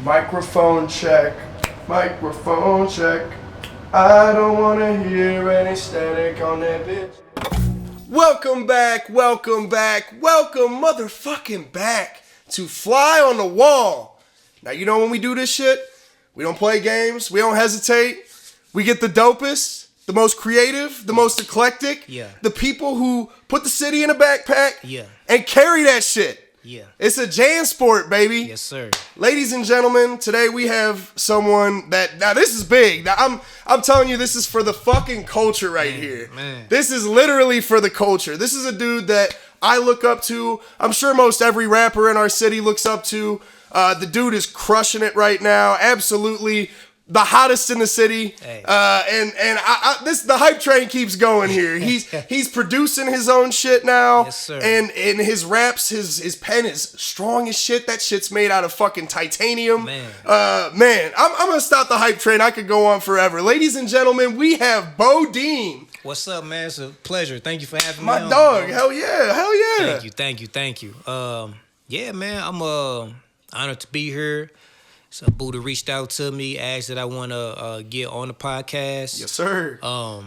Microphone check, microphone check. I don't wanna hear any static on that bitch. Welcome back, welcome motherfucking back to Fly on the Wall. Now you know when we do this shit, we don't play games, we don't hesitate. We get the dopest, the most creative, the most eclectic. Yeah. The people who put the city in a backpack. Yeah. And carry that shit. Yeah. It's a JanSport, baby. Yes, sir. Ladies and gentlemen, today we have someone that, now this is big. Now I'm telling you, this is for the fucking culture right here. Man. This is literally for the culture. This is a dude that I look up to. I'm sure most every rapper in our city looks up to. The dude is crushing it right now. Absolutely the hottest in the city. Hey. The hype train keeps going here. He's producing his own shit now. Yes, sir. And his raps, his pen is strong as shit. That shit's made out of fucking titanium. Man. I'm gonna stop the hype train. I could go on forever. Ladies and gentlemen, we have Bo Dean. What's up, man? It's a pleasure. Thank you for having me My on, dog. bro. Hell yeah. Thank you. Yeah, man. I'm honored to be here. So Buddha reached out to me, asked that I want to get on the podcast. Yes, sir. I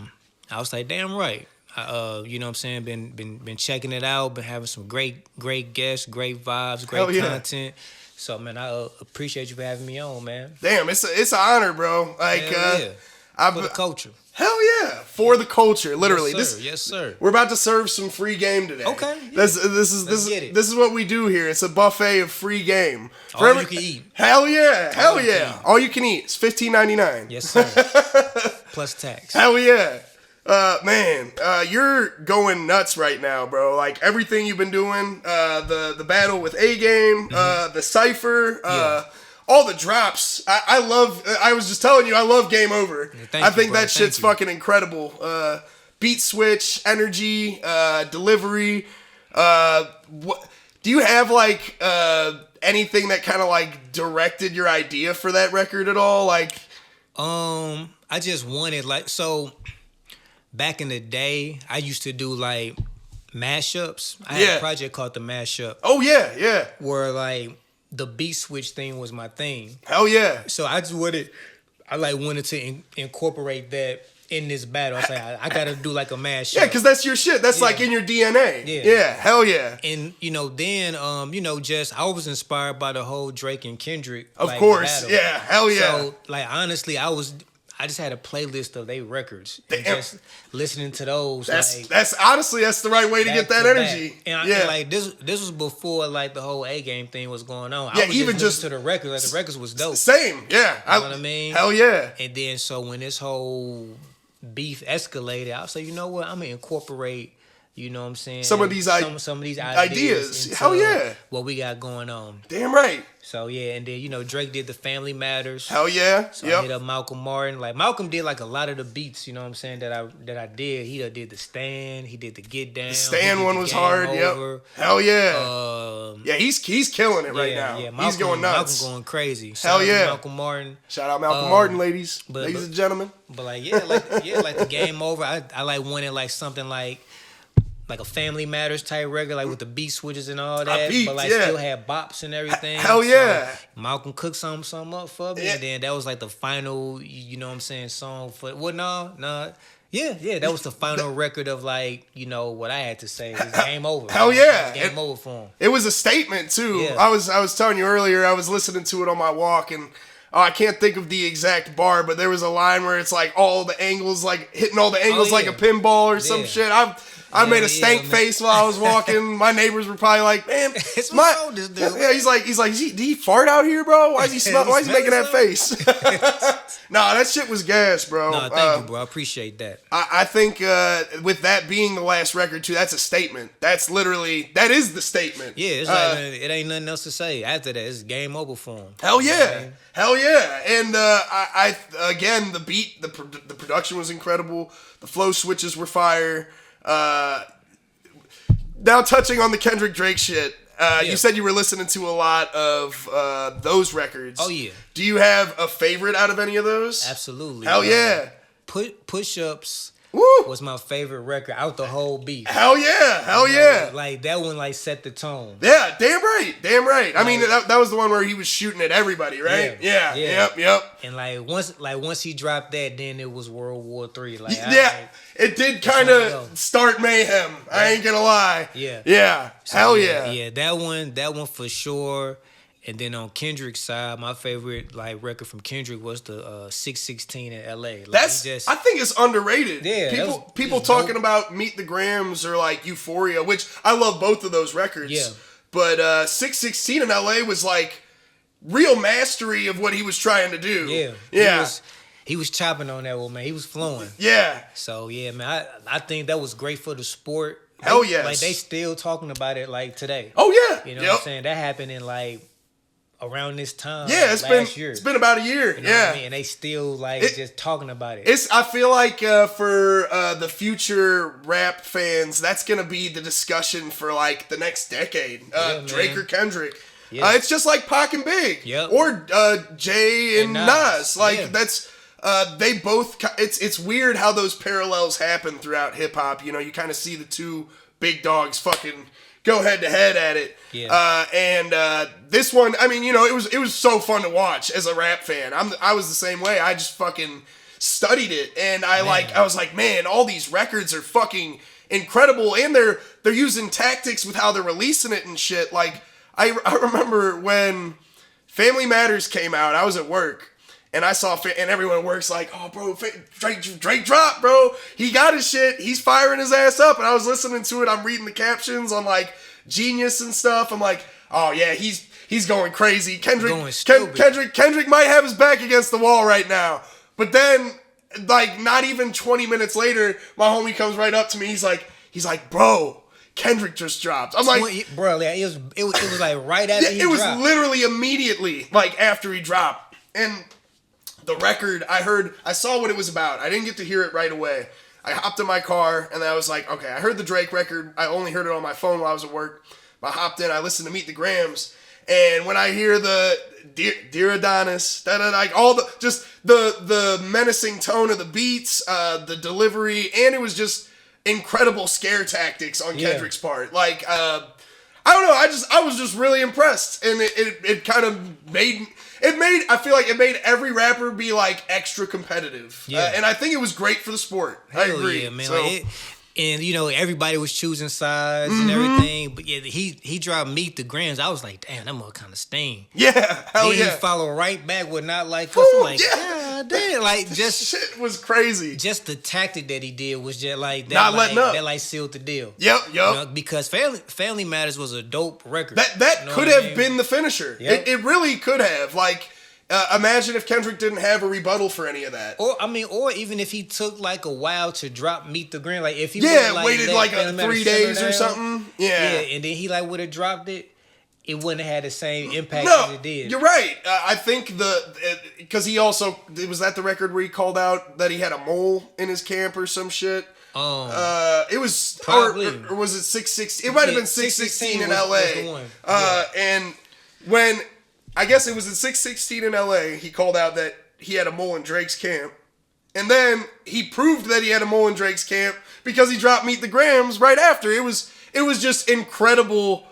was like, damn right. You know what I'm saying? Been checking it out. Been having some great guests, great vibes, great Hell yeah. content. So man, I appreciate you for having me on, man. Damn, it's an honor, bro. Like, Hell yeah. For the culture. Hell yeah, for the culture, literally. Yes, sir. We're about to serve some free game today. Okay, yeah. This get it. is what we do here. It's a buffet of free game. All you can eat. Hell yeah, All you can eat. All you can eat. It's $15.99. Yes, sir. Plus tax. Hell yeah. Man, you're going nuts right now, bro. Like everything you've been doing, the battle with A Game, the cipher, Yeah. all the drops. I was just telling you, I love Game Over. thank I you, think bro. that shit's Thank you. fucking incredible. Beat switch, energy, delivery. What do you have like anything that kind of like directed your idea for that record at all? Like, I just wanted so back in the day, I used to do like mashups. I had Yeah. a project called The Mashup oh yeah, where like the beat switch thing was my thing. hell yeah. So I wanted to incorporate that in this battle. I was like, I gotta do like a mashup. Yeah, because that's your shit. That's like in your DNA. Yeah. Hell yeah. And then just I was inspired by the whole Drake and Kendrick. Of like, course. battle. Yeah, hell yeah. So like honestly, I just had a playlist of their records and Damn. just listening to those. That's honestly that's the right way to get that energy. And yeah. like this was before like the whole A Game thing was going on. Yeah, I was even just just- listening to the records. Like the records was dope. Same. Yeah. You know what I mean? Hell yeah. And then so when this whole beef escalated, I was like, you know what? I'm gonna incorporate. You know what I'm saying? Some of these some of these ideas. into Hell yeah. What we got going on. Damn right. So yeah, and then Drake did the Family Matters. Hell yeah. So I hit up Malcolm Martin. Like Malcolm did like a lot of the beats, you know what I'm saying, that I did. He did the Stand, he did the Get Down. The Stand he did one the was Game hard. Over. Yep. Hell yeah. Yeah, he's killing it right now. Yeah, he's going nuts. Malcolm going crazy. Hell yeah. Malcolm Martin. Shout out Malcolm Martin, ladies but- and gentlemen. But like like the Game Over. I like wanted like something like a Family Matters type record, like with the beat switches and all that, peeped, but like yeah. still had bops and everything. Hell yeah. So Malcolm cooked something up for me, Yeah. and then that was like the final, you know what I'm saying, song for. Well, no. Yeah, that was the final record of like, what I had to say. It's Game Over. Hell yeah. It's Game Over for him. It was a statement too. Yeah. I was telling you earlier, I was listening to it on my walk and I can't think of the exact bar, but there was a line where it's like all the angles, like hitting all the angles like a pinball or some Yeah. shit. I made a stank man. face while I was walking. My neighbors were probably like, "Man, What's my wrong with this dude?" yeah." He's like, did he fart out here, bro? Why is he smell? Why is he making that face? Nah, that shit was gas, bro. No, thank you, bro. I appreciate that. I think with that being the last record too, that's a statement. That is the statement. Yeah, it's like it ain't nothing else to say. After that, it's Game Over for him. Hell You know yeah, what I mean? hell yeah! And I again, the beat, the production was incredible. The flow switches were fire. Now touching on the Kendrick Drake shit, you said you were listening to a lot of those records. Oh yeah, Do you have a favorite out of any of those? absolutely. Hell yeah! Push-ups Woo! was my favorite record out the whole beef. Hell yeah. Like that one like set the tone. Yeah, damn right. I mean, that was the one where he was shooting at everybody, right? Yeah. Yep. And once he dropped that, then it was World War III. Like it did kind of start mayhem. Right. I ain't gonna lie. Yeah. So, hell yeah. Yeah, that one for sure. And then on Kendrick's side, my favorite like record from Kendrick was the 616 in LA. Like, I think it's underrated. Yeah, people talking about Meet the Grams or like Euphoria, which I love both of those records. Yeah. But 616 in LA was like real mastery of what he was trying to do. Yeah. He was chopping on that one, man. He was flowing. Yeah. So yeah, man, I think that was great for the sport. Hell yes. Like they still talking about it like today. Oh yeah. You know what I'm saying? That happened in like around this time. Yeah, last year. It's been about a year. You know what I mean? And they still like just talking about it. I feel like for the future rap fans, that's gonna be the discussion for like the next decade. Drake or Kendrick. Yeah. It's just like Pac and Big. Yep. Or Jay and Nas. Like that's they both. It's weird how those parallels happen throughout hip hop. You know, you kind of see the two big dogs fucking go head to head at it. Yeah. And this one, I mean, you know, it was so fun to watch as a rap fan. I was the same way. I just fucking studied it, and I was like, man, all these records are fucking incredible, and they're using tactics with how they're releasing it and shit. Like I remember when Family Matters came out, I was at work. And I saw, and everyone works like, oh, bro, Drake dropped, bro. He got his shit. He's firing his ass up. And I was listening to it. I'm reading the captions on like Genius and stuff. I'm like, oh yeah, he's going crazy. Kendrick might have his back against the wall right now. But then, like, not even 20 minutes later, my homie comes right up to me. He's like, bro, Kendrick just dropped. I'm like, bro, yeah, it was like right after he dropped. It was literally immediately like after he dropped. And the record, I saw what it was about. I didn't get to hear it right away. I hopped in my car, and I was like, okay, I heard the Drake record. I only heard it on my phone while I was at work. I hopped in, I listened to Meet the Grams, and when I hear the Dear Adonis, like all the menacing tone of the beats, the delivery, and it was just incredible scare tactics on Kendrick's part. Like, I don't know, I was just really impressed, and it kind of made... I feel like it made every rapper be like extra competitive. Yeah. And I think it was great for the sport. Hell I agree. Yeah, man. So, and you know, everybody was choosing sides and everything. But yeah, he dropped Meet the Grams. I was like, damn, that mother kind of sting. Yeah, hell then yeah. He followed right back with Not Like Us. I'm like, God damn. Like, just shit was crazy. Just the tactic that he did was just like that. Not letting up. That like sealed the deal. Yep. You know, because Family Matters was a dope record. That could have been the finisher. Yep. It really could have. Like, imagine if Kendrick didn't have a rebuttal for any of that. Or even if he took like a while to drop Meet the Grams, like if he waited like 3 days or something. Yeah, and then he like would have dropped it. It wouldn't have had the same impact as it did. You're right. I think because he also was that the record where he called out that he had a mole in his camp or some shit. It was probably or was it 616? It might have been 616 in LA. And when I guess it was at 616 in LA, he called out that he had a mole in Drake's camp. And then he proved that he had a mole in Drake's camp because he dropped Meet the Grams right after. It was just incredible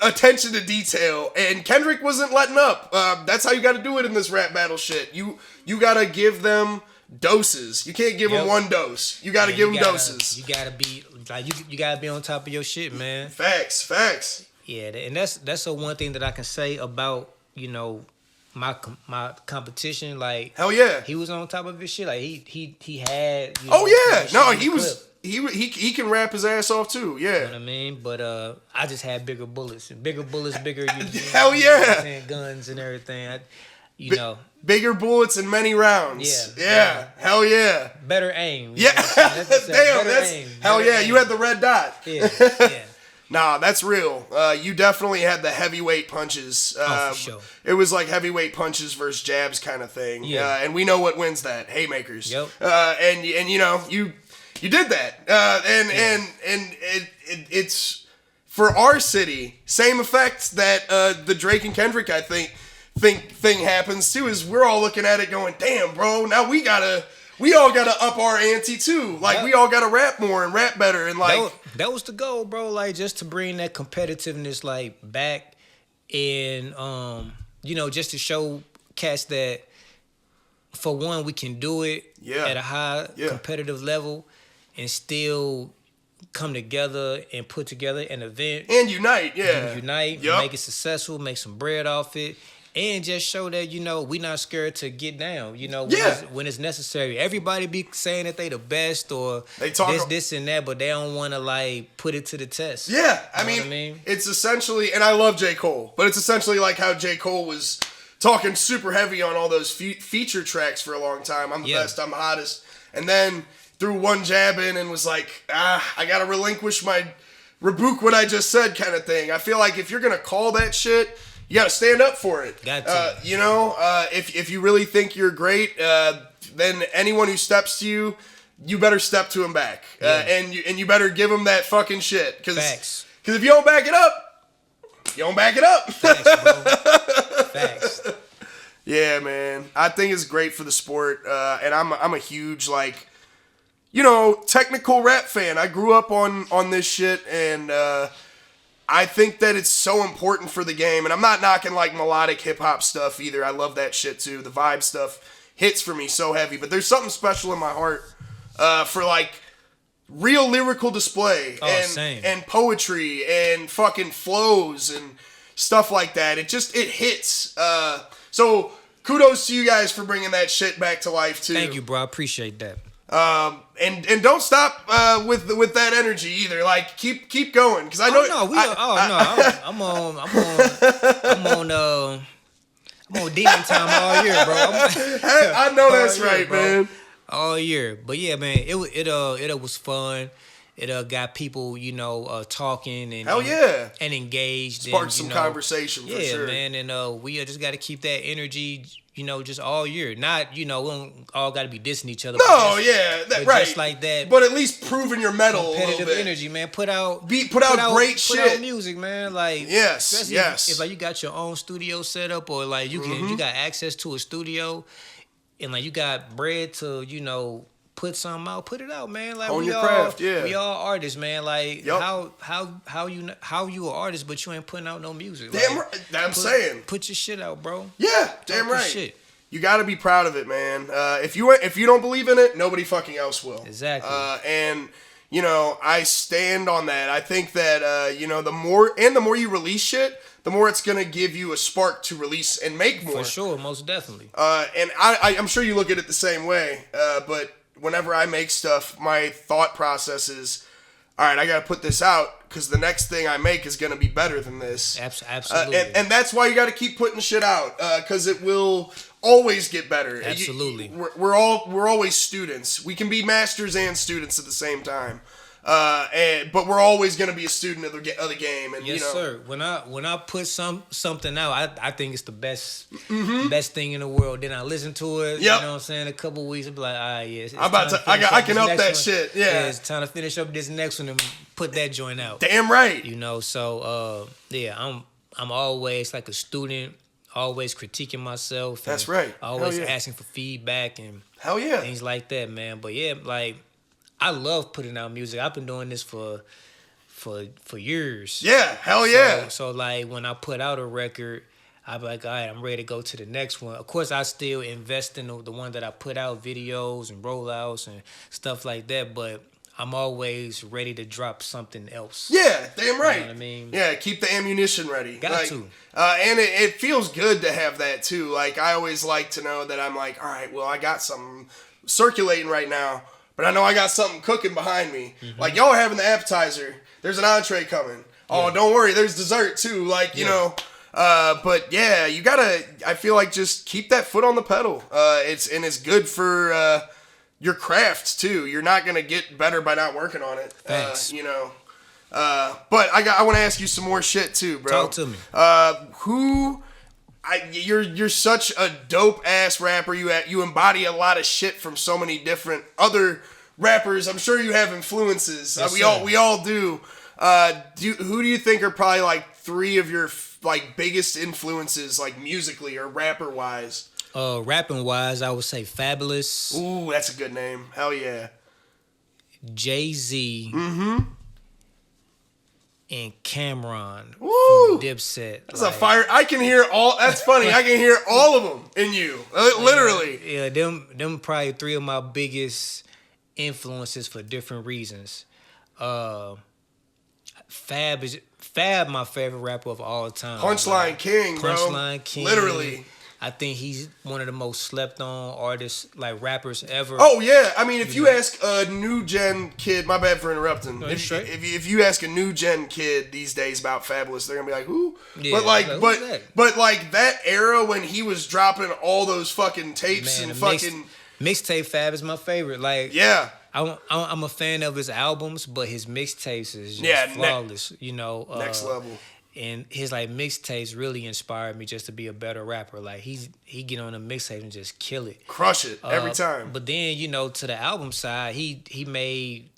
attention to detail. And Kendrick wasn't letting up. That's how you got to do it in this rap battle shit. You got to give them doses. You can't give them one dose. You got to give them doses. You got to be like you got to be on top of your shit, man. Facts. Yeah, and that's the one thing that I can say about, you know, my competition. Like, hell yeah, he was on top of his shit. Like he had. He can rap his ass off too. Yeah, you know what I mean. But I just had bigger bullets, bigger. Hell yeah, guns and everything. Bigger bullets and many rounds. Yeah. Hell yeah. Better aim. Yeah. Damn. Hell yeah. You had the red dot. Yeah. Nah, that's real. You definitely had the heavyweight punches. For sure. It was like heavyweight punches versus jabs kind of thing. Yeah. And we know what wins that. Haymakers. Yep. And you know, you did that. And it's for our city, same effect that the Drake and Kendrick, I think thing happens too, is we're all looking at it going, damn, bro, now we gotta we all gotta up our ante too. Like we all gotta rap more and rap better and like that was the goal, bro. Like just to bring that competitiveness like back and just to show cats that for one we can do it at a high competitive level and still come together and put together an event and unite, make it successful, make some bread off it. And just show that, we not scared to get down, when it's necessary. Everybody be saying that they the best or they talk this and that, but they don't want to, like, put it to the test. Yeah, I mean, it's essentially, and I love J. Cole, but it's essentially like how J. Cole was talking super heavy on all those feature tracks for a long time. I'm the best, I'm the hottest. And then threw one jab in and was like, I got to rebuke what I just said kind of thing. I feel like if you're going to call that shit, you gotta stand up for it. Got to. If you really think you're great, then anyone who steps to you, you better step to him back, and you better give him that fucking shit. Because if you don't back it up, you don't back it up. Facts, bro. Facts. Yeah, man. I think it's great for the sport, and I'm a huge technical rap fan. I grew up on this shit, and I think that it's so important for the game, and I'm not knocking like melodic hip hop stuff either. I love that shit too. The vibe stuff hits for me so heavy, but there's something special in my heart for like real lyrical display and poetry and fucking flows and stuff like that. It hits. So kudos to you guys for bringing that shit back to life too. Thank you, bro. I appreciate that. And don't stop with that energy either. Like keep going because I know. I'm on demon time all year, bro. I know that's right, man. All year, but yeah, man, it was fun. It got people, talking and hell yeah, and engaged. Sparked some conversation for sure. Yeah, man, and we just got to keep that energy. Just all year. Not, we don't all got to be dissing each other. No, right. Just like that. But at least proving your mettle a little bit. Competitive energy, man. Put out great shit. Put out music, man. Like, yes. If like you got your own studio set up or like you got access to a studio and like you got bread to, put something out, put it out, man. Like own your craft, we all artists, man. Like how you an artist, but you ain't putting out no music. Damn right. I'm saying. Put your shit out, bro. Yeah, damn right. Shit. You got to be proud of it, man. If you don't believe in it, nobody fucking else will. Exactly. And I stand on that. I think that the more you release shit, the more it's gonna give you a spark to release and make more. For sure, most definitely. And I'm sure you look at it the same way. But whenever I make stuff, my thought process is, all right, I got to put this out because the next thing I make is going to be better than this. Absolutely. And that's why you got to keep putting shit out because it will always get better. Absolutely. We're always students. We can be masters and students at the same time. But we're always going to be a student of the game. And yes, sir. When I put something out, I think it's the best thing in the world. Then I listen to it. Yep. You know what I'm saying? A couple weeks, I'll be like, yes. I can up that shit. Yeah. It's time to finish up this next one and put that joint out. Damn right. So I'm always like a student, always critiquing myself. That's right. Always asking for feedback and hell yeah, things like that, man. But yeah, like. I love putting out music. I've been doing this for years. Yeah, hell yeah. So like when I put out a record, I'm like, all right, I'm ready to go to the next one. Of course, I still invest in the one that I put out, videos and rollouts and stuff like that. But I'm always ready to drop something else. Yeah, damn right. You know what I mean? Yeah, keep the ammunition ready. Got to. And it feels good to have that too. Like I always like to know that I'm like, all right, well, I got something circulating right now. But I know I got something cooking behind me. Mm-hmm. Like, y'all are having the appetizer. There's an entree coming. Oh, don't worry. There's dessert, too. Like, you know. But, yeah, you got to, I feel like, just keep that foot on the pedal. It's good for your craft, too. You're not going to get better by not working on it. Thanks. But I want to ask you some more shit, too, bro. Talk to me. You're such a dope ass rapper. You embody a lot of shit from so many different other rappers. I'm sure you have influences. Yes, we all do. Who do you think are probably like three of your like biggest influences, like musically or rapper wise? Rapping wise, I would say Fabulous. Ooh, that's a good name. Hell yeah. Jay-Z. Mm-hmm. And Cameron Woo! from Dipset. That's a fire. I can hear all. That's funny. I can hear all of them in you. Literally. Yeah, them probably three of my biggest influences for different reasons. Fab, my favorite rapper of all time. Punchline King, bro. Punchline King. Literally. I think he's one of the most slept on artists, like rappers ever. Oh yeah, I mean, if you ask a new gen kid, my bad for interrupting. If you ask a new gen kid these days about Fabulous, they're gonna be like, who? Yeah, but like that era when he was dropping all those fucking tapes and fucking mixtape Fab is my favorite. Like yeah. I'm a fan of his albums, but his mixtapes is just flawless. Next level. And his like mixtapes really inspired me just to be a better rapper. Like he get on a mixtape and just kill it, crush it every time. But then to the album side, he made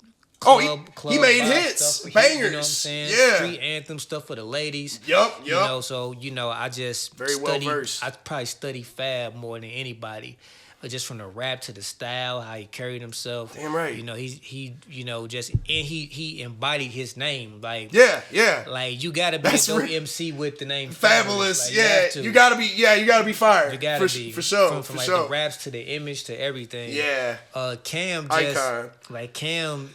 he made hits, stuff bangers. You know what I'm saying? Yeah, street anthem stuff for the ladies. Yup. So I just very well versed. I probably study Fab more than anybody. Just from the rap to the style, how he carried himself. Damn right. He he embodied his name. Like yeah. Like you gotta be a dope MC with the name Fabulous. Like, you gotta be fired. You gotta be for sure. From the raps to the image to everything. Yeah. Cam icon.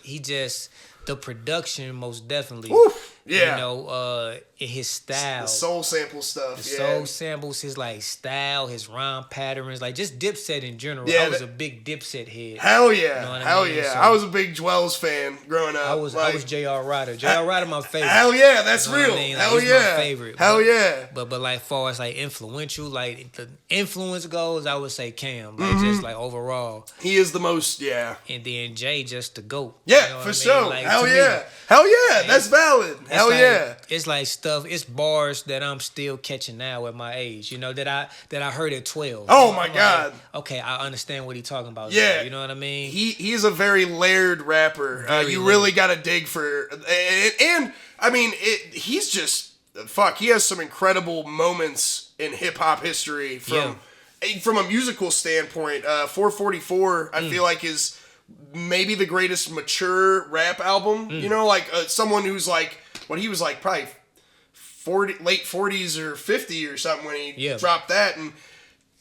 He just the production most definitely. Oof. Yeah. In his style. The soul sample stuff. The soul samples, his like style, his rhyme patterns, like just Dipset in general. Yeah, I was a big Dipset head. Hell yeah. I mean? Yeah. So, I was a big Dwells fan growing up. I was J.R. Ryder. J.R. Ryder my favorite. Hell yeah, that's real. I mean? Hell he's yeah. my favorite. Hell yeah. But like far as like influential, like the influence goes, I would say Cam. Like just like overall. He is the most, yeah. And then Jay just the GOAT. Yeah, for sure. Like, Hell yeah. That's valid. Hell yeah. It's like stuff, it's bars that I'm still catching now at my age, that I heard at 12. Oh my God. Like, okay, I understand what he's talking about. Yeah. Now, you know what I mean? He's a very layered rapper. You really got to dig for, and I mean, he's just, he has some incredible moments in hip hop history from a musical standpoint. 444, I feel like is maybe the greatest mature rap album. Someone who's like, when he was like probably late 40s or 50 or something when he dropped that. And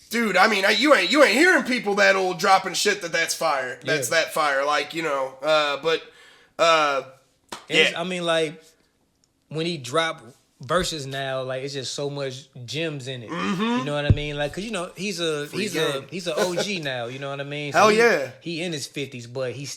dude, I mean, you ain't hearing people that old dropping shit that's fire. That's that fire. Like, I mean, like when he dropped verses now, like it's just so much gems in it. Mm-hmm. You know what I mean? Like, cause he's an OG now. You know what I mean? So Hell yeah. He in his 50s, but he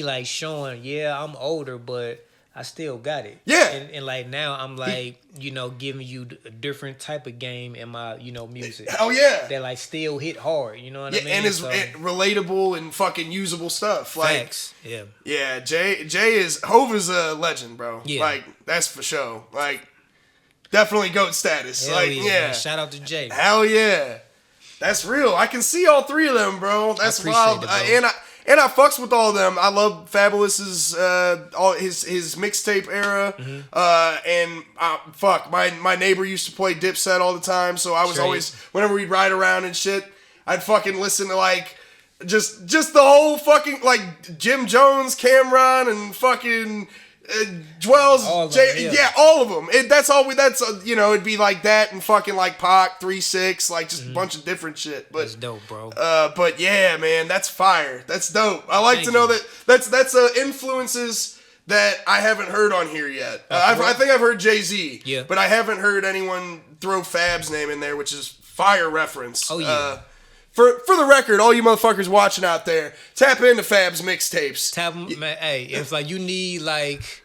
like showing, I'm older, but I still got it. Yeah. And like now I'm like, giving you a different type of game in my, music. Hell yeah. That like still hit hard. You know what I mean? And it's relatable and fucking usable stuff. Like, facts. Yeah. Yeah. Hov is a legend, bro. Yeah. Like, that's for sure. Like, definitely GOAT status. Hell like, yeah. Man. Shout out to Jay. Hell yeah. That's real. I can see all three of them, bro. That's wild. And I fucks with all of them. I love Fabulous's all his mixtape era. Mm-hmm. And my neighbor used to play Dipset all the time, so I was always, whenever we'd ride around and shit, I'd fucking listen to like just the whole fucking like Jim Jones, Cameron, and fucking Dwells, all of them. It'd be like that and fucking like Pac, 3-6, like just a bunch of different shit. But that's dope, bro. But yeah, man, that's fire. That's dope. I like to know that that's influences that I haven't heard on here yet. I think I've heard Jay-Z. Yeah. But I haven't heard anyone throw Fab's name in there, which is fire reference. Oh yeah. For the record, all you motherfuckers watching out there, tap into Fab's mixtapes. Hey, if like you need like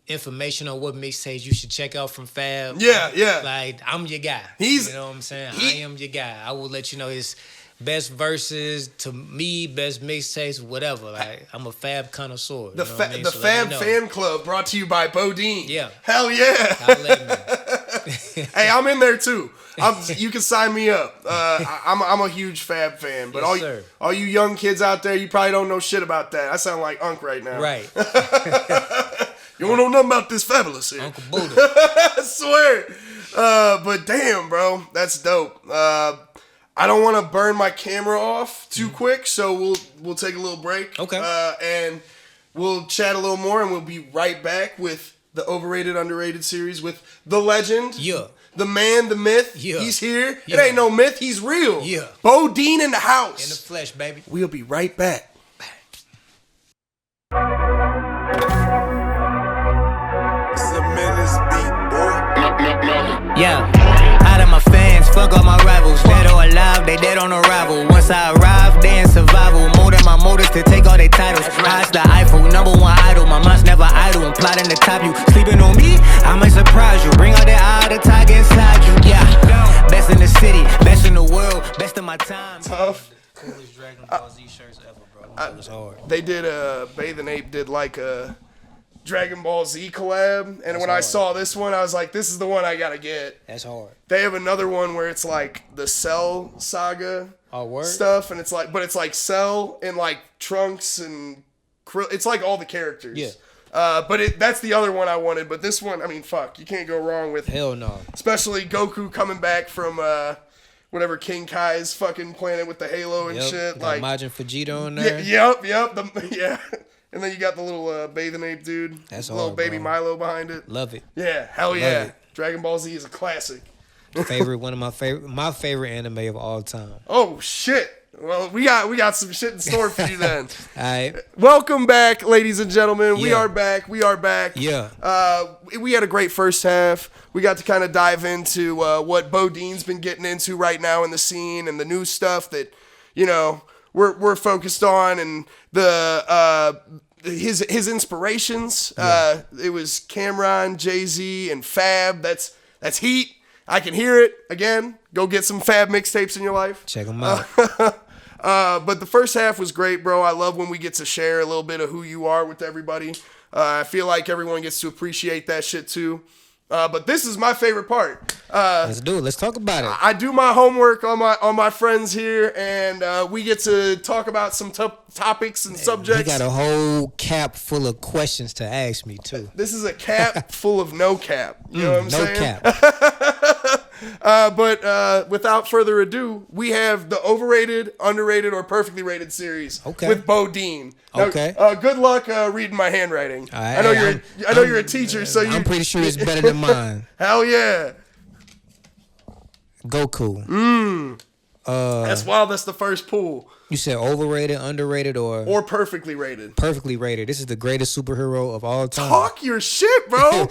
information on what mixtapes you should check out from Fab. Yeah. Like I'm your guy. You know what I'm saying? I am your guy. I will let you know his best verses, to me, best mixtapes, whatever. Like I'm a Fab connoisseur. The Fab Fan Club brought to you by Bodine. Yeah. Hell yeah. Hey, I'm in there too. You can sign me up. I'm a huge Fab fan. But all you young kids out there, you probably don't know shit about that. I sound like Unc right now. Right. You don't know nothing about this Fabulous here. Uncle Buddha. I swear. But damn, bro, that's dope. I don't want to burn my camera off too quick, so we'll take a little break. Okay. And we'll chat a little more, and we'll be right back with the Overrated, Underrated series with the legend. Yeah. The man, the myth. Yeah. He's here. Yeah. It ain't no myth. He's real. Yeah. Bo Dean in the house. In the flesh, baby. We'll be right back. Yeah, out of my fans, fuck all my rivals. Dead or alive, they dead on arrival. Once I arrive, they in survival. More than my motives to take all their titles. High's the Eiffel, number one idol. My mind's never idle. I'm plotting to top you. Sleeping on me, I might surprise you. Bring out the eye, the tiger inside you. Yeah, best in the city, best in the world, best of my time. Tough. Coolest Dragon Ball Z shirts ever, bro. It was hard. They did Bathing Ape did like a Dragon Ball Z collab, and when I saw this one, I was like, this is the one I gotta get. That's hard. They have another one where it's like the Cell saga stuff, and it's like, but it's like Cell and like Trunks and it's like all the characters. Yeah. But that's the other one I wanted. But this one, I mean, fuck, you can't go wrong with. Hell no. Especially Goku coming back from whatever King Kai's fucking planet with the halo and shit. Got Like Majin Vegeta on there. Yep. Yeah. And then you got the little Bathing Ape dude. That's little hard, baby bro. Milo behind it. Love it. Yeah, hell yeah. it. Dragon Ball Z is a classic. One of my favorite anime of all time. Oh shit. Well, we got some shit in store for you then. All right. Welcome back, ladies and gentlemen. We Yeah. are back. Yeah. We had a great first half. We got to kind of dive into what Bo Dean's been getting into right now in the scene and the new stuff that, you know, we're focused on, and the his inspirations. Yeah. It was Cameron, Jay-Z, and Fab. That's heat. I can hear it. Again, go get some Fab mixtapes in your life. Check them out. But the first half was great, bro. I love when we get to share a little bit of who you are with everybody. I feel like everyone gets to appreciate that shit too. But this is my favorite part. Let's do it. Let's talk about it. I do my homework on my friends here, and we get to talk about some topics and subjects. You got a whole cap full of questions to ask me too. This is a cap full of no cap. You know what I'm saying? No cap. But without further ado, we have the Overrated, Underrated, or Perfectly Rated series with Bo Dean. Now, Okay. Good luck reading my handwriting. Right, I know you're a teacher, so I'm pretty sure it's better than mine. Hell yeah. Goku. That's wild. That's the first pool. You said overrated, underrated, or Perfectly Rated. perfectly rated. This is the greatest superhero of all time. Talk your shit, bro.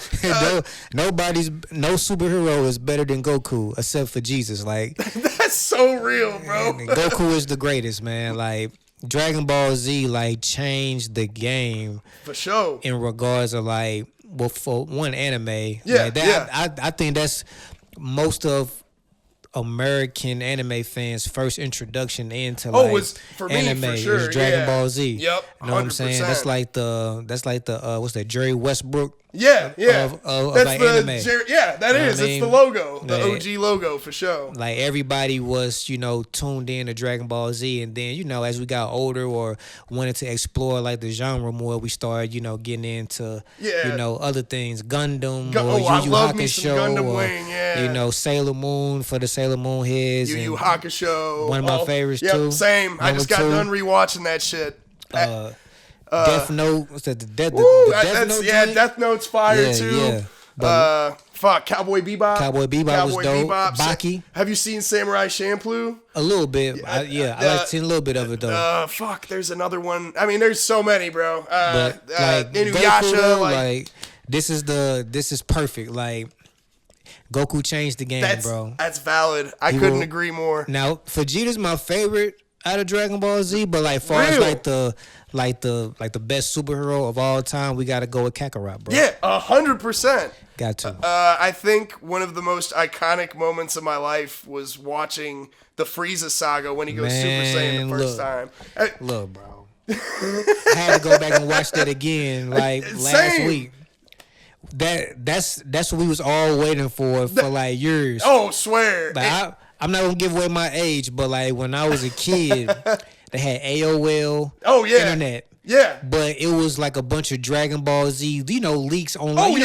No superhero is better than Goku except for Jesus. Like That's so real, bro. Goku is the greatest, man. Like Dragon Ball Z, like changed the game For sure. in regards of like, well, for one anime. Yeah, like that, I think that's most of American anime fans' first introduction into like it's for me, anime for sure, is Dragon yeah. Ball Z. Yep, You know what I'm saying? 100%. That's like the what's that, Jerry Westbrook? Yeah. Of That's like the anime. yeah, that You know is. what I It's the mean? logo, the Yeah. OG logo for sure. Like everybody was, tuned in to Dragon Ball Z, and then as we got older or wanted to explore like the genre more, we started getting into other things, Gundam or Yu I Yu love me some Hakusho, Gundam or Wing, yeah. Sailor Moon for the Sailor Moon heads. Yu Yu and Hakusho. one of my favorites yep, too. Same. I just got Number 2. done rewatching that shit. Death Note. What's that? The Death Note. joint? Death Note's fire Yeah, too. yeah. Cowboy Bebop. Cowboy Bebop was dope. Baki. Have you seen Samurai Champloo? A little bit. I like seeing a little bit of it though. There's another one. I mean, there's so many, bro. But like Inuyasha, Goku, like this is perfect. Like Goku changed the game, bro. That's valid. I couldn't agree more. Now Vegeta's my favorite out of Dragon Ball Z, but like far as like the best superhero of all time, we gotta go with Kakarot, bro. Yeah, 100%. Got to. I think one of the most iconic moments of my life was watching the Frieza saga when he goes Super Saiyan the first time. Look, bro. I had to go back and watch that again like last week. That's what we was all waiting for like years. Oh, swear. Like, I'm not gonna give away my age, but like when I was a kid, they had AOL, internet. Yeah. But it was like a bunch of Dragon Ball Z, leaks online.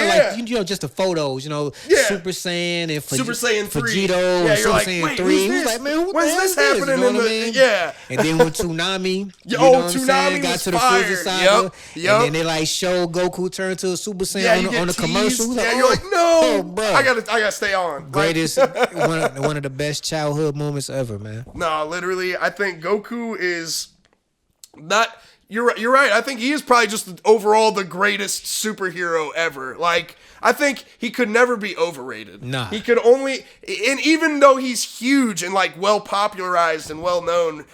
Just the photos, Super Saiyan and Super Saiyan 3. Vegito and Super Saiyan 3. He was like, man, when's this happening? You know what I mean? Yeah. And then when Toonami, Toonami got was to the Frieza saga, and then they like show Goku turn to a Super Saiyan on the commercial. Like, you're like, no, bro, I gotta stay on. Greatest, one of the best childhood moments ever, man. No, literally, I think Goku is not. You're right. I think he is probably just overall the greatest superhero ever. Like, I think he could never be overrated. Nah. He could only, and even though he's huge and like well popularized and well known,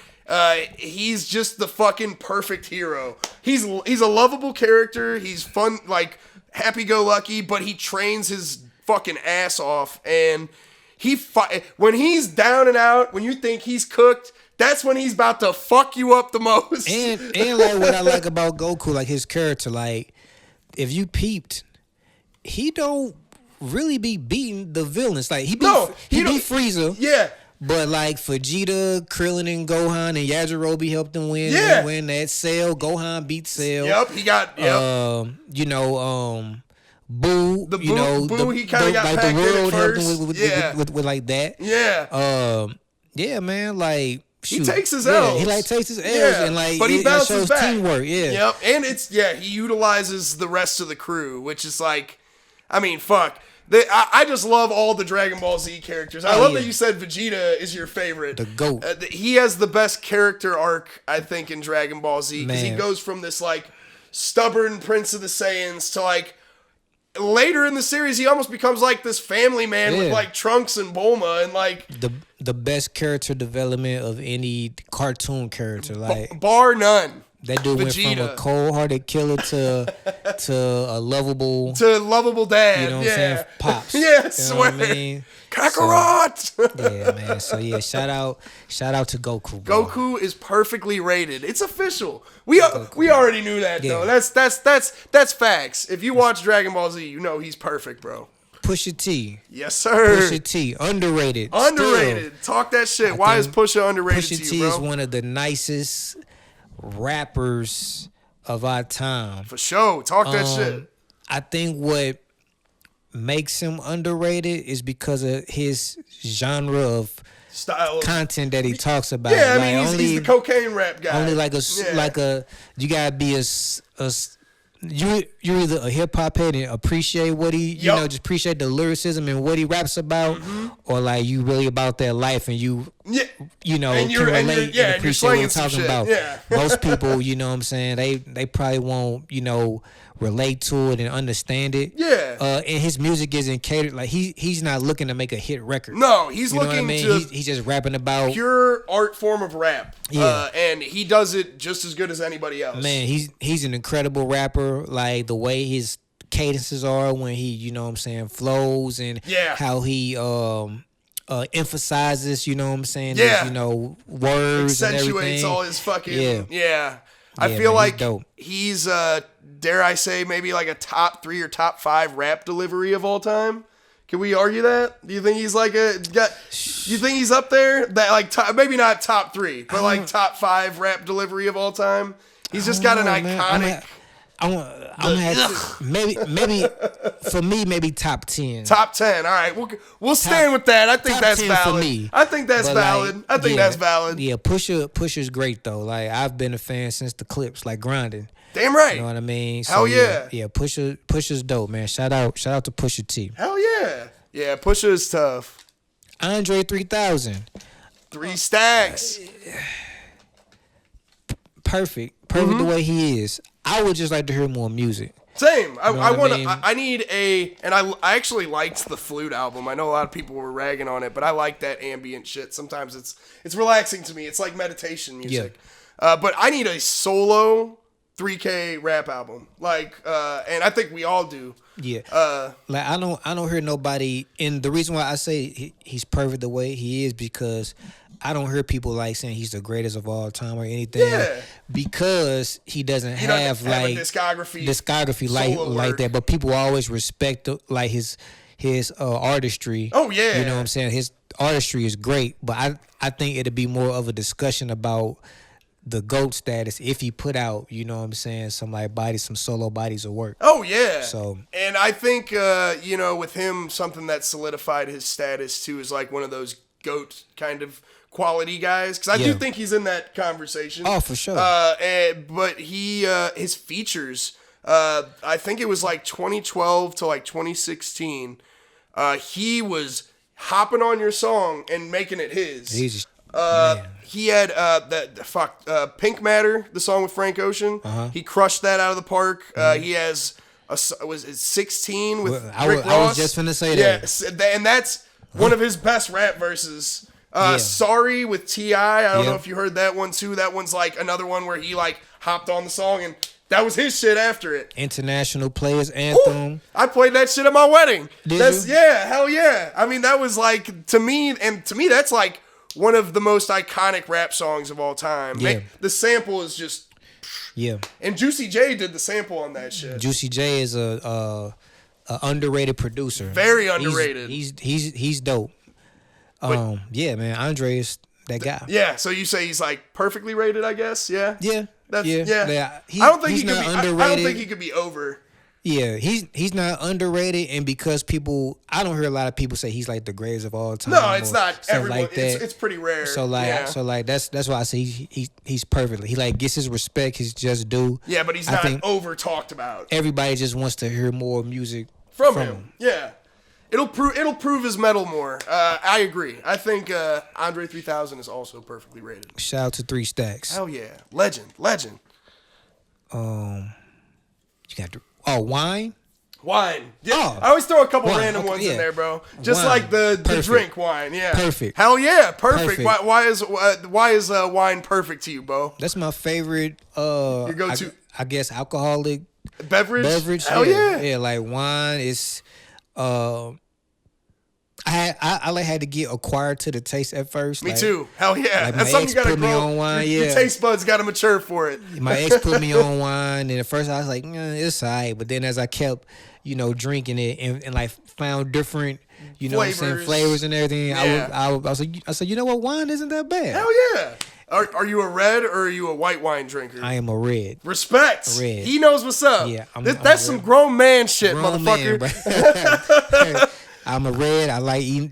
he's just the fucking perfect hero. He's a lovable character. He's fun, like happy-go-lucky, but he trains his fucking ass off, and when he's down and out, when you think he's cooked, that's when he's about to fuck you up the most. And like what I like about Goku, like his character, like if you peeped, he don't really be beating the villains. Like he beat Frieza. Yeah. But like Vegeta, Krillin, and Gohan and Yajirobe helped him win. Yeah. Win that Cell. Gohan beat Cell. Yep. He got. Boo. Boo. He kind of got like packed the world in at first. helped him with like that. Yeah. Yeah, man. Like. Shoot. He takes his L's. He like takes his L's and like but he bounces back. Teamwork, yeah. Yep. And he utilizes the rest of the crew, which is like, I mean, fuck. I just love all the Dragon Ball Z characters. I love that you said Vegeta is your favorite. The GOAT. He has the best character arc, I think, in Dragon Ball Z, because he goes from this like stubborn Prince of the Saiyans to like later in the series, he almost becomes like this family man with like Trunks and Bulma and like the best character development of any cartoon character, like bar none. That dude Vegeta went from a cold-hearted killer to a lovable dad. You know what I'm saying? Pops. Yeah, I swear. What I mean? Kakarot. Yeah, man. So yeah, shout out to Goku. Bro. Goku is perfectly rated. It's official. We already knew that though. That's facts. If you watch Dragon Ball Z, you know he's perfect, bro. Pusha T. Yes, sir. Pusha T. Underrated. Still. Talk that shit. Why is Pusha underrated to you, bro? Pusha T is one of the nicest rappers of our time. For sure. Talk that shit. I think what makes him underrated is because of his genre of style content that he talks about. Yeah, I mean, he's the cocaine rap guy. Only you gotta be you're either a hip hop head and appreciate what he, just appreciate the lyricism and what he raps about, or like you really about that life and you can relate and appreciate what he's talking about. Yeah. Most people, you know what I'm saying, they probably won't, relate to it and understand it. Yeah. And his music isn't catered, like he's not looking to make a hit record. No, he's looking to he's just rapping about pure art form of rap. Yeah. And he does it just as good as anybody else. Man, he's an incredible rapper. Like the way his cadences are when he, flows and how he emphasizes, his, words and accentuates all his fucking I feel like he's dare I say maybe like a top 3 or top 5 rap delivery of all time. Can we argue that? Do you think he's like you think he's up there? That like maybe not top 3, but like top 5 rap delivery of all time. He's just got an iconic. I'm gonna have to, maybe for me maybe top 10. Top 10. All right, we'll stand with that. I think that's valid. For me. I think that's valid. That's valid. Yeah, Pusha's great though. Like I've been a fan since the clips, like Grinding. Damn right. You know what I mean? Hell yeah. Yeah, Pusha's dope, man. Shout out to Pusha T. Hell yeah. Yeah, Pusha is tough. Andre 3000. 3 stacks. Perfect the way he is. I would just like to hear more music. Same. I need and I actually liked the Flute album. I know a lot of people were ragging on it, but I like that ambient shit. Sometimes it's relaxing to me. It's like meditation music. Yeah. But I need a solo 3K rap album. Like and I think we all do. Yeah. Like I don't hear nobody, and the reason why I say he's perfect the way he is because I don't hear people like saying he's the greatest of all time or anything. Yeah. Because he doesn't have like a discography like that. But people always respect like his artistry. Oh yeah. You know what I'm saying? His artistry is great, but I think it'd be more of a discussion about the GOAT status if he put out, you know what I'm saying, some solo bodies of work. Oh yeah. So, and I think with him, something that solidified his status too is like one of those GOAT kind of quality guys, because I do think he's in that conversation. Oh, for sure. But he his features, I think it was like 2012 to like 2016. He was hopping on your song and making it his. He had Pink Matter, the song with Frank Ocean. He crushed that out of the park. He has was it 16 with Rick Ross? I was just finna say that. Yeah, and that's one of his best rap verses. Sorry with T.I. I don't know if you heard that one too. That one's like another one where he like hopped on the song and that was his shit after it. International Players Anthem. Ooh, I played that shit at my wedding. Did you? Yeah, hell yeah. I mean, that was like to me that's like one of the most iconic rap songs of all time. Yeah. The sample is just And Juicy J did the sample on that shit. Juicy J is a underrated producer. Very underrated. He's dope. Yeah, man, Andre is that guy. Yeah, so you say he's like perfectly rated, I guess. Yeah. Yeah. I don't think he could be underrated. I don't think he could be over. Yeah, he's not underrated, and because I don't hear a lot of people say he's like the greatest of all time. No, it's not everyone. Like that. It's pretty rare. So that's why I say he's perfectly. He like gets his respect, his just due. Yeah, but he's not over talked about. Everybody just wants to hear more music from him. Yeah, it'll prove his metal more. I agree. I think Andre 3000 is also perfectly rated. Shout out to 3 Stacks. Hell yeah, legend. You got Wine. Yeah, oh, I always throw a couple random ones in there, bro. Just wine. Like the drink wine. Yeah, perfect. Hell yeah, perfect. Why is wine perfect to you, Bo? That's my favorite. Your go-to. I guess alcoholic beverage. Hell yeah. Like wine is. I had to get acquired to the taste at first. Me too. Hell yeah. Like that's something you gotta grow. Me on wine, your taste buds gotta mature for it. My ex put me on wine, and at first I was like, it's alright. But then as I kept, drinking it and like found different, flavors and everything, yeah. I said, you know what, wine isn't that bad. Hell yeah. Are you a red or are you a white wine drinker? I am a red. Respect. Red. He knows what's up. Yeah, that's some grown man shit, motherfucker. I'm a red. I like eating,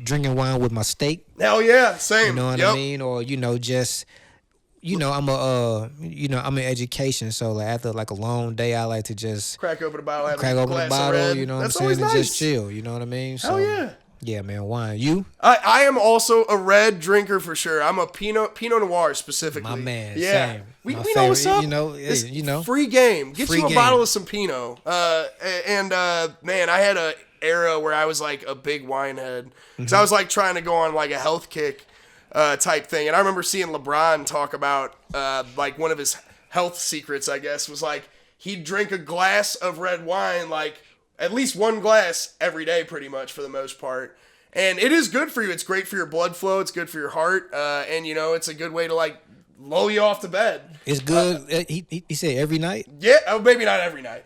drinking wine with my steak. Hell yeah, same. You know what I mean? Or just, I'm I'm in education, so like after like a long day, I like to just crack open the bottle. You know what I'm saying? And just chill. You know what I mean? So, hell yeah. Yeah, man. Wine. You? I am also a red drinker for sure. I'm a Pinot Noir specifically. My man. Yeah. Same. We know what's up. Free game. Get you a bottle of some Pinot. Man, I had a era where I was like a big wine head because I was like trying to go on like a health kick type thing, and I remember seeing LeBron talk about like one of his health secrets, I guess, was like he'd drink a glass of red wine, like at least one glass every day pretty much for the most part, and it is good for you. It's great for your blood flow, it's good for your heart, and it's a good way to like lull you off to bed. It's good. He said every night? Yeah, maybe not every night.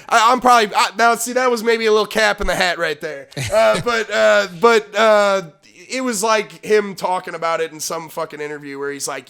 I'm probably now. See, that was maybe a little cap in the hat right there. But it was like him talking about it in some fucking interview where he's like,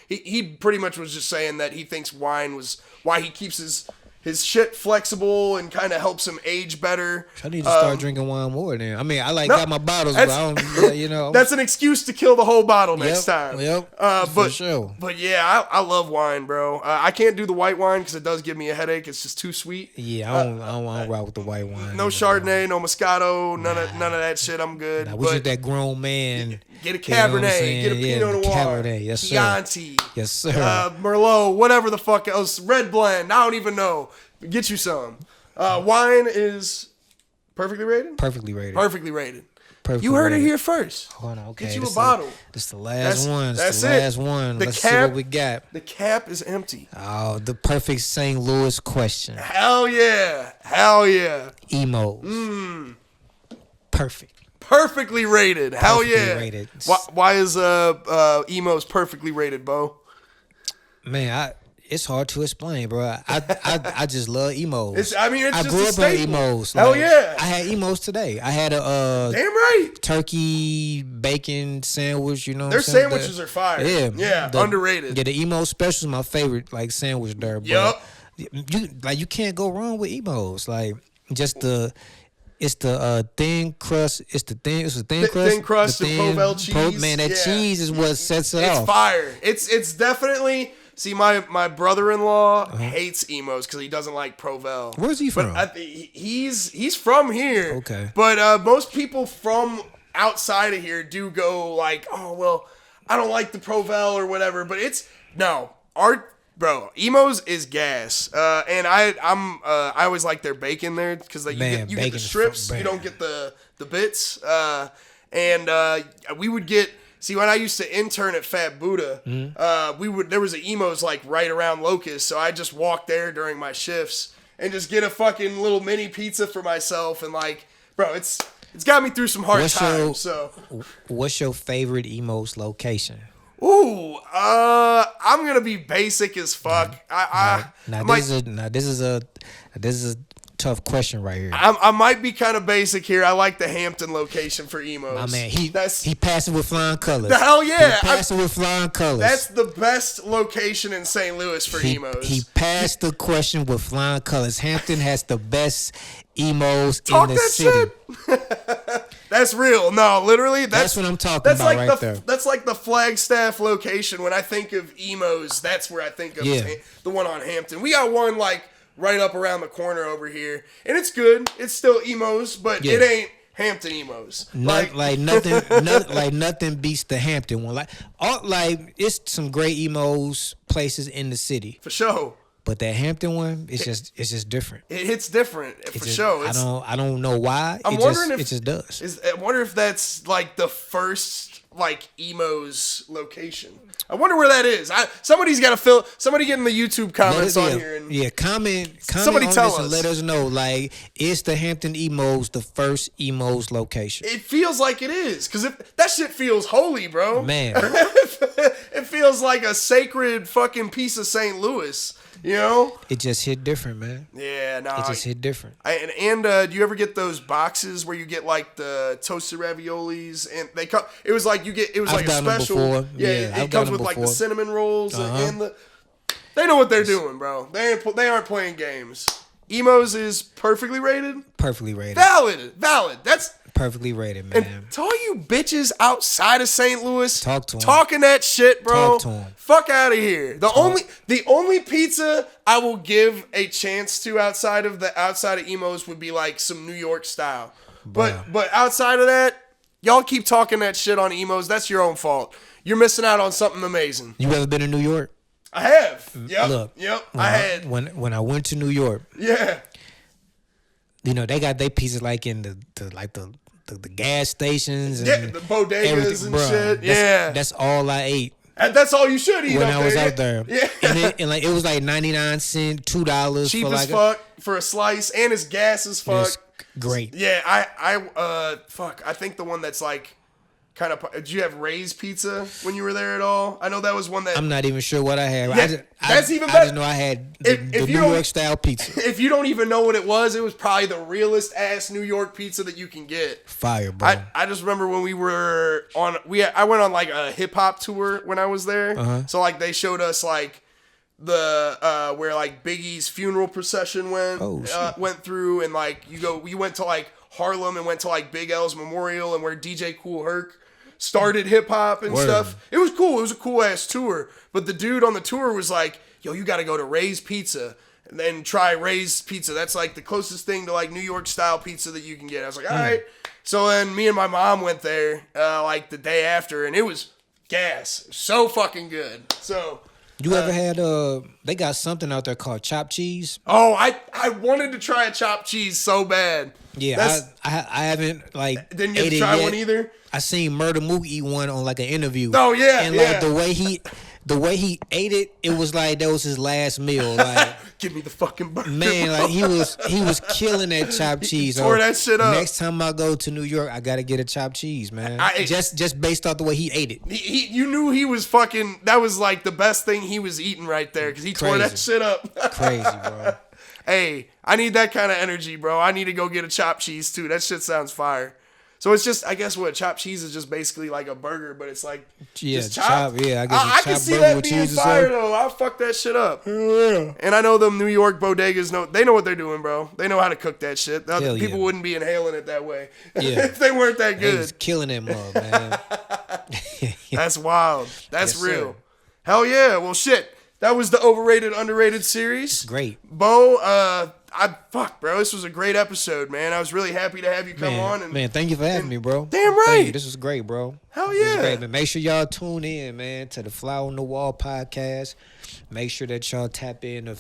he pretty much was just saying that he thinks wine was why he keeps his shit flexible and kind of helps him age better. I need to start drinking wine more then. I mean, got my bottles, but I don't, That's an excuse to kill the whole bottle next time. Yep, for sure. But yeah, I love wine, bro. I can't do the white wine because it does give me a headache. It's just too sweet. Yeah, I don't want to rock with the white wine. No Chardonnay, no Moscato, none of that shit. I'm good. Nah, we just that grown man. Get a Cabernet, get a Pinot Noir, Cabernet, yes sir. Chianti, yes sir. Merlot, whatever the fuck else, red blend. I don't even know. Get you some. Wine is perfectly rated. Perfectly rated. Perfectly rated. Perfectly you heard rated. it here first. Hold on, okay. Get you a bottle. This is the last one. That's the last one. Let's see what we got. The cap is empty. Oh, the perfect St. Louis question. Hell yeah. Hell yeah. Emos. Perfect. Perfectly rated. Hell perfectly yeah. Rated. Why is emos perfectly rated, Bo? Man, It's hard to explain, bro. I just love emos. It's I just grew a up staple. on emos. Hell yeah. I had emos today. I had a damn right turkey bacon sandwich. You know, their sandwiches are fire. Yeah, underrated. Yeah, the emo special is my favorite like sandwich there. Yup. You can't go wrong with emos. Like just it's the thin crust. It's the thin crust. Thin crust and Provel cheese. Man, that cheese is what sets it off. It's fire. It's definitely. See, my brother-in-law hates emos because he doesn't like Provel. Where's he from? But he's from here. Okay. But most people from outside of here do go like, oh well, I don't like the Provel or whatever. But emos is gas. And I always like their bacon there because you get the strips, you don't get the bits. And we would get. See, when I used to intern at Fat Buddha, there was an emos like right around Locust, so I just walk there during my shifts and just get a fucking little mini pizza for myself, and like, bro, it's got me through some hard times. What's your favorite emos location? Ooh, I'm gonna be basic as fuck. This is a tough question right here. I might be kind of basic here. I like the Hampton location for emos. My man, he passed it with flying colors. The hell yeah, he passed it with flying colors. That's the best location in St. Louis for emos. He passed the question with flying colors. Hampton has the best emos Talk in the city. Shit. That's real. No, literally, that's what I'm talking about right there. That's like the Flagstaff location. When I think of emos, that's where I think of the one on Hampton. We got one like right up around the corner over here, and it's good. It's still emos, but it ain't Hampton emos. Nothing beats the Hampton one. It's some great emos places in the city for sure. But that Hampton one, it's just different. It hits different for sure. I don't know why. I'm wondering if it just does. I wonder if that's like the first like emos location. I wonder where that is. Somebody's got to fill. Somebody get in the YouTube comments on here. And comment somebody on tell this us and let us know. Like, is the Hampton emos the first emos location? It feels like it is because that shit feels holy, bro. Man, it feels like a sacred fucking piece of St. Louis. You know, it just hit different, man. Yeah, no, it just hit different. And do you ever get those boxes where you get like the toasted raviolis and they come? It was like like a special. Yeah, it comes with like the cinnamon rolls and the. They know what they're doing, bro. They aren't playing games. Emos is perfectly rated. Perfectly rated. Valid. That's perfectly rated, man. And to all you bitches outside of St. Louis, talk to them. Talking that shit, bro. Talk to them. Fuck out of here. The only pizza I will give a chance to outside of emos would be like some New York style. But outside of that, y'all keep talking that shit on emos. That's your own fault. You're missing out on something amazing. You ever been to New York? I have. Yep. Look, I had. When I went to New York. Yeah. You know, they got their pizzas like in the gas stations and the bodegas and shit. That's all I ate. And that's all you should eat when I was out there. Yeah. And it was like 99 cents, $2 cheap for as fuck for a slice, and it's gas as fuck. It's great. Yeah, I think the one that's like kind of. Did you have Ray's Pizza when you were there at all? I know that was one that I'm not even sure what I had. Yeah, that's even better. I just know I had the New York style pizza. If you don't even know what it was probably the realest ass New York pizza that you can get. Fire, bro. I just remember when we were on. I went on like a hip hop tour when I was there. So like they showed us like the where like Biggie's funeral procession went through, and like we went to like Harlem and went to like Big L's memorial and where DJ Kool Herc started hip hop and stuff. It was cool. It was a cool ass tour. But the dude on the tour was like, "Yo, you got to go to Ray's Pizza and then try Ray's Pizza. That's like the closest thing to like New York style pizza that you can get." I was like, "All right." So then me and my mom went there like the day after, and it was gas. So fucking good. So. You ever had they got something out there called chopped cheese? Oh, I wanted to try a chopped cheese so bad. Yeah, I haven't like didn't get to try one either. I seen Murder Mook eat one on like an interview. Oh yeah, and like the way he ate it, it was like that was his last meal. Like Give me the fucking burger. Man, bro. like he was killing that chopped cheese. Tore that shit up. Next time I go to New York, I gotta get a chopped cheese, man. Just based off the way he ate it. You knew he was fucking. That was like the best thing he was eating right there because he tore that shit up. Crazy, bro. Hey, I need that kind of energy, bro. I need to go get a chopped cheese too. That shit sounds fire. So it's just, I guess what chopped cheese is just basically like a burger, but it's like just chopped. Yeah, I guess I can see that being fire though. I'll fuck that shit up. Yeah. And I know them New York bodegas they know what they're doing, bro. They know how to cook that shit. People yeah. wouldn't be inhaling it that way if they weren't that good. They was killing that mug, man. That's wild. That's yes, real. Sir. Hell yeah. Well, shit. That was the overrated, underrated series. Great. Bo, bro, this was a great episode, man. I was really happy to have you come on. Man, thank you for having me, bro. Damn right. This was great, bro. Hell yeah. Great, man. Make sure y'all tune in, man, to the Fly on the Wall podcast. Make sure that y'all tap in to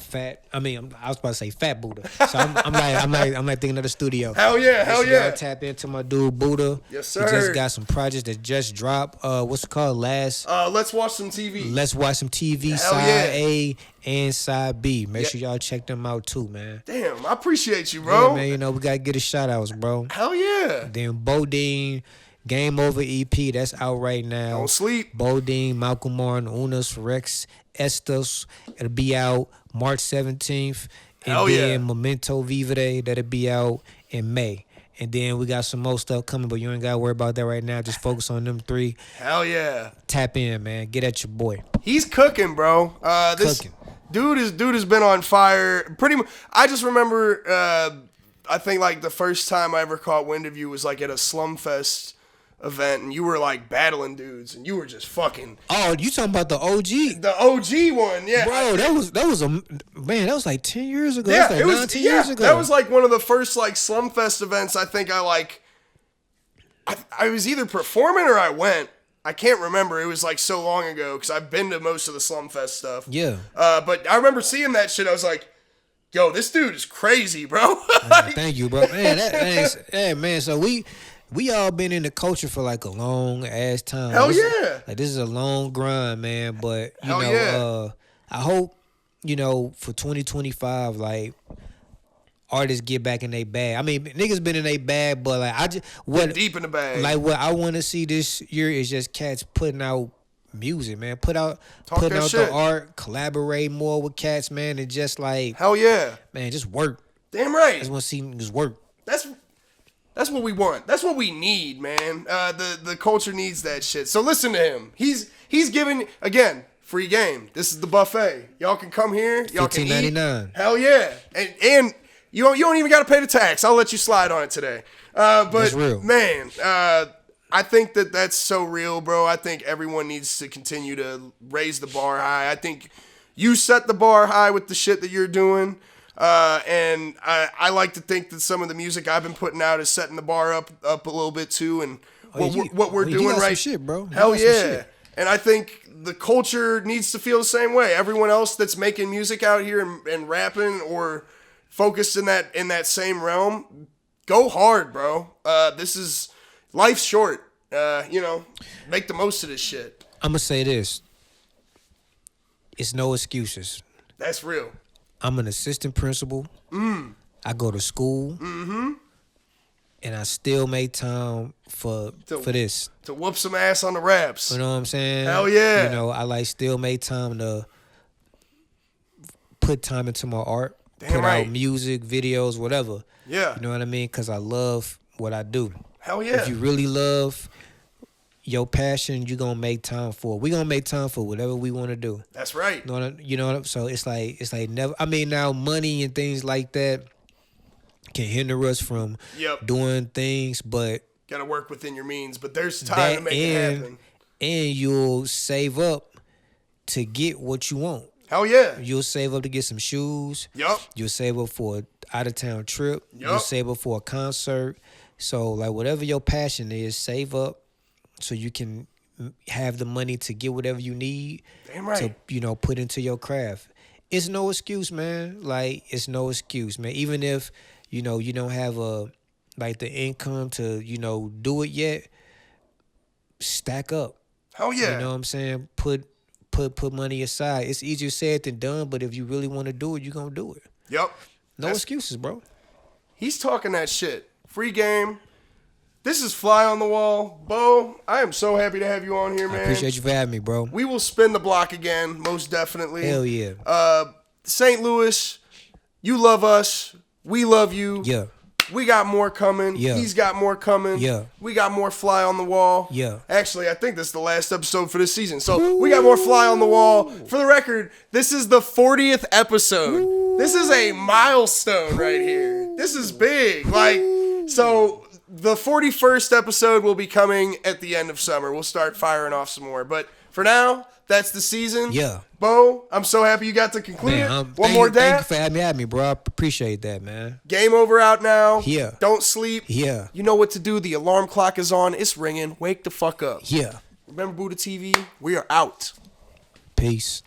I was about to say Fat Buddha. So I'm like thinking of the studio. Hell yeah, Y'all tap into my dude Buddha. Yes, sir. He just got some projects that just dropped. What's it called? Let's watch some TV. Let's watch some TV. Hell side A and side B. Make sure y'all check them out too, man. Damn, I appreciate you, bro. Yeah, man. We gotta get a shout outs, bro. Hell yeah. Then Bodine. Game Over EP, that's out right now. Don't sleep. Bodine, Malcolm Martin, Unos, Rex, Estos. It'll be out March 17th. And then Memento Vivere, that'll be out in May. And then we got some more stuff coming, but you ain't got to worry about that right now. Just focus on them 3. Hell yeah. Tap in, man. Get at your boy. He's cooking, bro. This dude has been on fire. Pretty much. I just remember, I think like the first time I ever caught wind of you was like at a Slumfest event, and you were like battling dudes, and you were just fucking. Oh, you talking about the OG? The OG one, yeah. Bro, that was like 10 years ago. Yeah, it was 19 years ago. That was like one of the first like Slumfest events. I think I was either performing or I went. I can't remember. It was like so long ago because I've been to most of the Slumfest stuff. Yeah. But I remember seeing that shit. I was like, yo, this dude is crazy, bro. Thank you, bro. Man, man. So we all been in the culture for like a long ass time. Hell yeah. Like this is a long grind, man. But you Hell know, yeah. I hope, for 2025, like artists get back in their bag. I mean, niggas been in their bag, but like deep in the bag. Like what I want to see this year is just cats putting out music, man. Putting out the art, collaborate more with cats, man, and just like hell yeah, man, just work. Damn right. I just want to see niggas work. That's what we want. That's what we need, man. The culture needs that shit. So listen to him. He's giving, again, free game. This is the buffet. Y'all can come here. Y'all can eat. $15.99. Hell yeah. And you don't even got to pay the tax. I'll let you slide on it today. But that's real. Man, I think that's so real, bro. I think everyone needs to continue to raise the bar high. I think you set the bar high with the shit that you're doing. And I like to think that some of the music I've been putting out is setting the bar up a little bit too, and what we're doing right. Some shit, bro. Hell yeah! And I think the culture needs to feel the same way. Everyone else that's making music out here and rapping or focused in that same realm, go hard, bro. This is life's short. Make the most of this shit. I'm gonna say this. It's no excuses. That's real. I'm an assistant principal. I go to school. Mm-hmm. And I still make time for this. To whoop some ass on the raps. You know what I'm saying? Hell yeah. I still make time to put time into my art. Damn put right. out music, videos, whatever. Yeah. You know what I mean? Because I love what I do. Hell yeah. If you really love your passion, you're going to make time for it. We're going to make time for whatever we want to do. That's right. You know, so it's like never. I mean, now money and things like that can hinder us from doing things, but got to work within your means. But there's time to make it happen. And you'll save up to get what you want. Hell yeah. You'll save up to get some shoes. Yup. You'll save up for an out-of-town trip. Yup. You'll save up for a concert. So, like, whatever your passion is, save up so you can have the money to get whatever you need. Damn right. To, put into your craft. It's no excuse, man. Like, it's no excuse, man. Even if, you don't have the income to, do it yet, stack up. Hell yeah. You know what I'm saying? Put put money aside. It's easier said than done, but if you really want to do it, you're gonna do it. Yep. No excuses, bro. He's talking that shit. Free game. This is Fly on the Wall. Bo, I am so happy to have you on here, man. I appreciate you for having me, bro. We will spin the block again, most definitely. Hell yeah. St. Louis, you love us. We love you. Yeah. We got more coming. Yeah. He's got more coming. Yeah. We got more Fly on the Wall. Yeah. Actually, I think this is the last episode for this season. So we got more Fly on the Wall. For the record, this is the 40th episode. This is a milestone right here. This is big. So the 41st episode will be coming at the end of summer. We'll start firing off some more. But for now, that's the season. Yeah. Bo, I'm so happy you got to conclude it. One more Thank dab. you for having me, bro. I appreciate that, man. Game over out now. Yeah. Don't sleep. Yeah. You know what to do. The alarm clock is on. It's ringing. Wake the fuck up. Yeah. Remember Buddha TV? We are out. Peace.